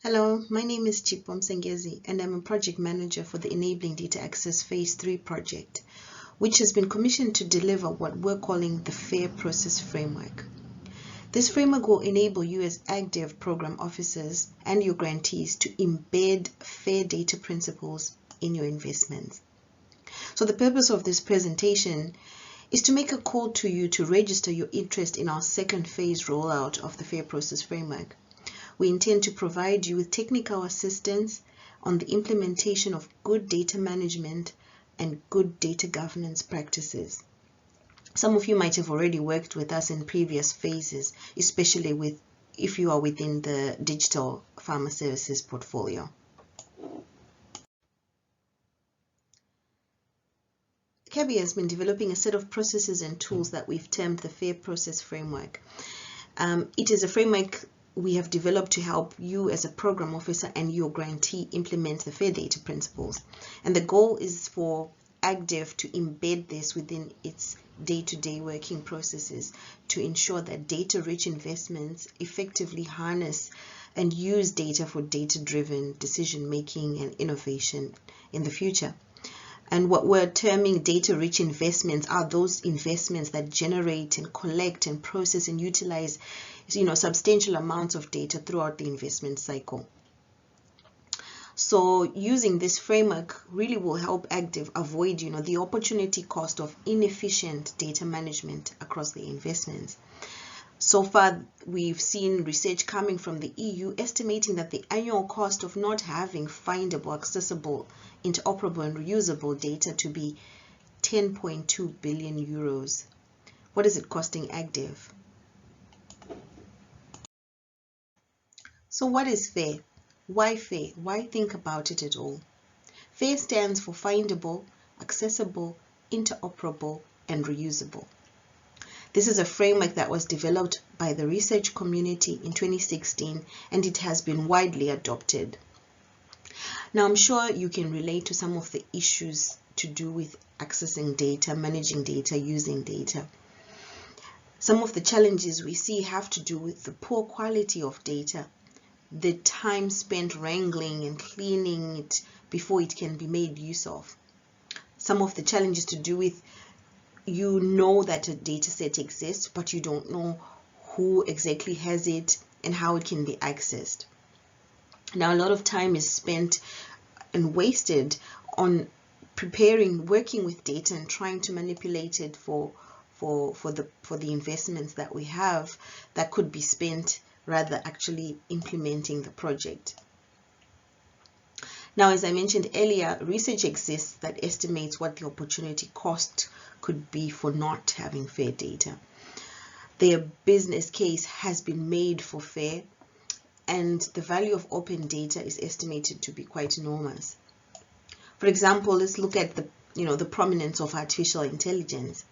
Hello, my name is Chipom Sengezi and I'm a project manager for the Enabling Data Access Phase 3 project, which has been commissioned to deliver what we're calling the FAIR Process Framework. This framework will enable you as AgDev program officers and your grantees to embed FAIR data principles in your investments. So the purpose of this presentation is to make a call to you to register your interest in our second phase rollout of the FAIR Process Framework. We intend to provide you with technical assistance on the implementation of good data management and good data governance practices. Some of you might have already worked with us in previous phases, especially if you are within the digital pharma services portfolio. CABI has been developing a set of processes and tools that we've termed the FAIR Process Framework. It is a framework we have developed to help you as a program officer and your grantee implement the FAIR data principles. And the goal is for AgDev to embed this within its day-to-day working processes to ensure that data-rich investments effectively harness and use data for data-driven decision-making and innovation in the future. And what we're terming data-rich investments are those investments that generate and collect and process and utilize, substantial amounts of data throughout the investment cycle. So using this framework really will help AgDev avoid, the opportunity cost of inefficient data management across the investments. So far, we've seen research coming from the EU estimating that the annual cost of not having findable, accessible, interoperable and reusable data to be 10.2 billion euros. What is it costing AgDev? So what is FAIR? Why FAIR? Why think about it at all? FAIR stands for findable, accessible, interoperable and reusable. This is a framework that was developed by the research community in 2016 and it has been widely adopted. Now, I'm sure you can relate to some of the issues to do with accessing data, managing data, using data. Some of the challenges we see have to do with the poor quality of data, the time spent wrangling and cleaning it before it can be made use of. Some of the challenges to do with that a data set exists, but you don't know who exactly has it and how it can be accessed. Now, a lot of time is spent and wasted on working with data and trying to manipulate it for the investments that we have that could be spent rather actually implementing the project. Now, as I mentioned earlier, research exists that estimates what the opportunity cost could be for not having FAIR data. Their business case has been made for FAIR, and the value of open data is estimated to be quite enormous. For example, let's look at the prominence of artificial intelligence.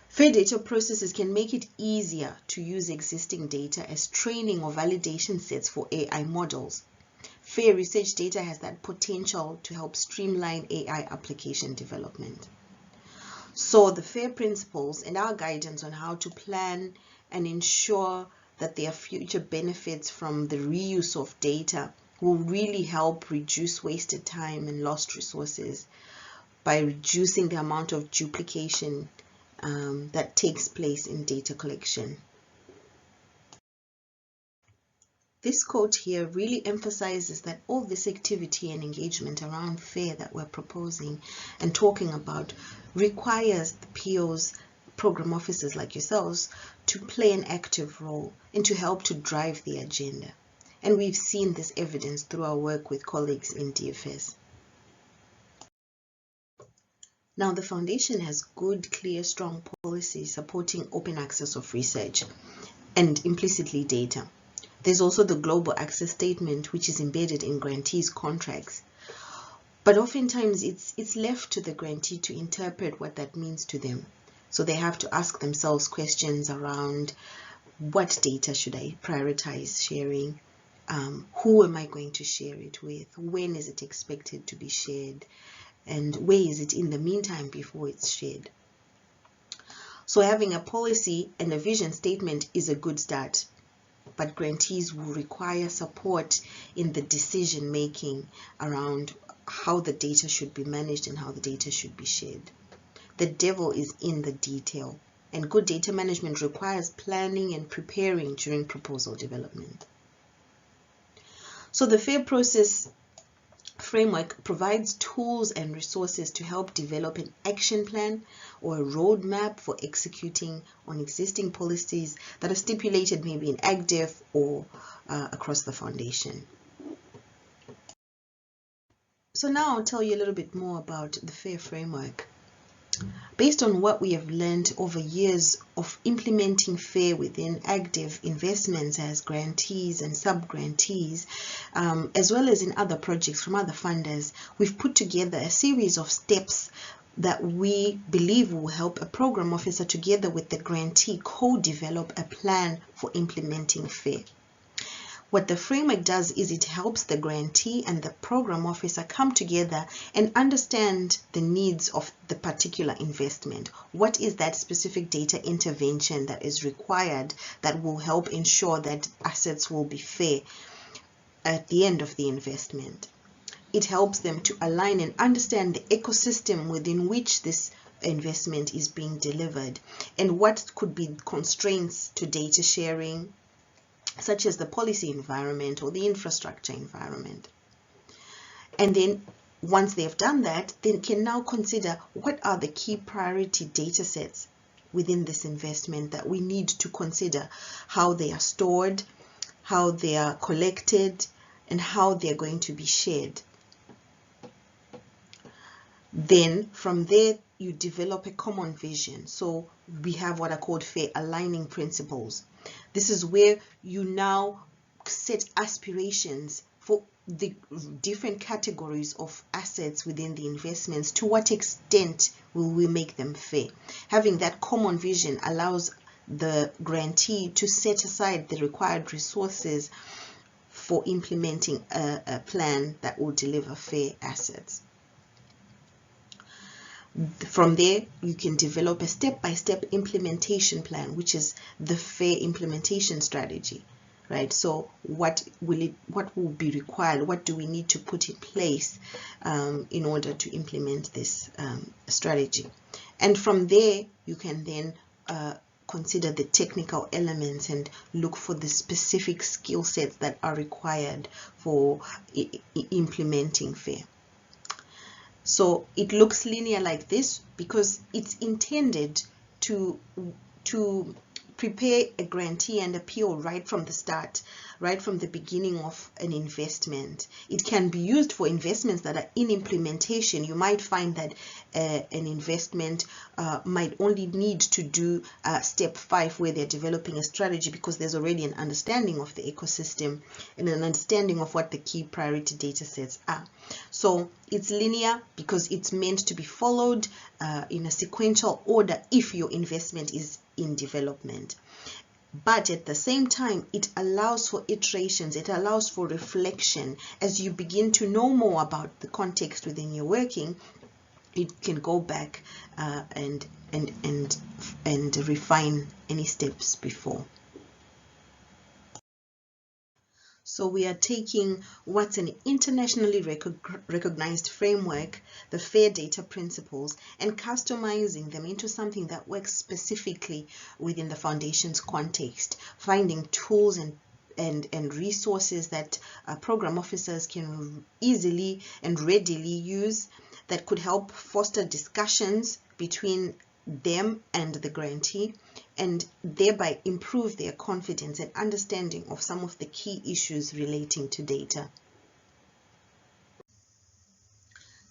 FAIR data processes can make it easier to use existing data as training or validation sets for AI models. FAIR research data has that potential to help streamline AI application development. So the FAIR principles and our guidance on how to plan and ensure that there are future benefits from the reuse of data will really help reduce wasted time and lost resources by reducing the amount of duplication that takes place in data collection. This quote here really emphasizes that all this activity and engagement around FAIR that we're proposing and talking about requires the POs, program officers like yourselves, to play an active role and to help to drive the agenda. And we've seen this evidence through our work with colleagues in DFS. Now, the foundation has good, clear, strong policies supporting open access of research and implicitly data. There's also the Global Access Statement, which is embedded in grantees' contracts. But oftentimes, it's left to the grantee to interpret what that means to them. So they have to ask themselves questions around what data should I prioritize sharing? Who am I going to share it with? When is it expected to be shared? And where is it in the meantime before it's shared? So having a policy and a vision statement is a good start. but grantees will require support in the decision making around how the data should be managed and how the data should be shared. The devil is in the detail, and good data management requires planning and preparing during proposal development. So the FAIR process framework provides tools and resources to help develop an action plan or a roadmap for executing on existing policies that are stipulated maybe in AgDev or across the foundation. So now I'll tell you a little bit more about the FAIR framework. Based on what we have learned over years of implementing FAIR within AgDev investments as grantees and sub-grantees, as well as in other projects from other funders, we've put together a series of steps that we believe will help a program officer together with the grantee co-develop a plan for implementing FAIR. What the framework does is it helps the grantee and the program officer come together and understand the needs of the particular investment. What is that specific data intervention that is required that will help ensure that assets will be fair at the end of the investment? It helps them to align and understand the ecosystem within which this investment is being delivered and what could be constraints to data sharing, such as the policy environment or the infrastructure environment. And then once they've done that, they can now consider what are the key priority data sets within this investment that we need to consider, how they are stored, how they are collected, and how they're going to be shared. Then from there, you develop a common vision. So we have what are called FAIR aligning principles. This is where you now set aspirations for the different categories of assets within the investments. To what extent will we make them fair? Having that common vision allows the grantee to set aside the required resources for implementing a plan that will deliver fair assets. From there, you can develop a step-by-step implementation plan, which is the FAIR implementation strategy, right? So what will be required? What do we need to put in place in order to implement this strategy? And from there, you can then consider the technical elements and look for the specific skill sets that are required for implementing FAIR. So it looks linear like this because it's intended to prepare a grantee and a PO right from the start, right from the beginning of an investment. It can be used for investments that are in implementation. You might find that an investment might only need to do step 5 where they're developing a strategy because there's already an understanding of the ecosystem and an understanding of what the key priority data sets are. So it's linear because it's meant to be followed in a sequential order if your investment is in development. But at the same time, it allows for iterations, it allows for reflection. As you begin to know more about the context within your working, it can go back and refine any steps before. So we are taking what's an internationally recognized framework, the FAIR data principles, and customizing them into something that works specifically within the foundation's context, finding tools and resources that program officers can easily and readily use that could help foster discussions between them and the grantee, and thereby improve their confidence and understanding of some of the key issues relating to data.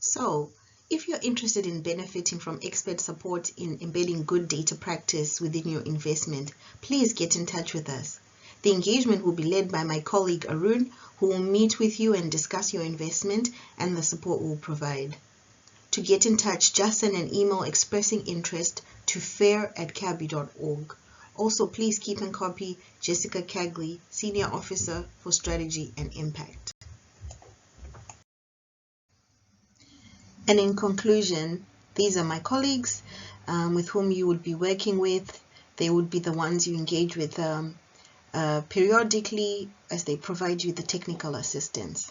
So, if you're interested in benefiting from expert support in embedding good data practice within your investment, please get in touch with us. The engagement will be led by my colleague Arun, who will meet with you and discuss your investment and the support we'll provide. To get in touch, just send an email expressing interest to fair@cabi.org. Also, please keep and copy Jessica Cagley, Senior Officer for Strategy and Impact. And in conclusion, these are my colleagues with whom you would be working with. They would be the ones you engage with periodically as they provide you the technical assistance.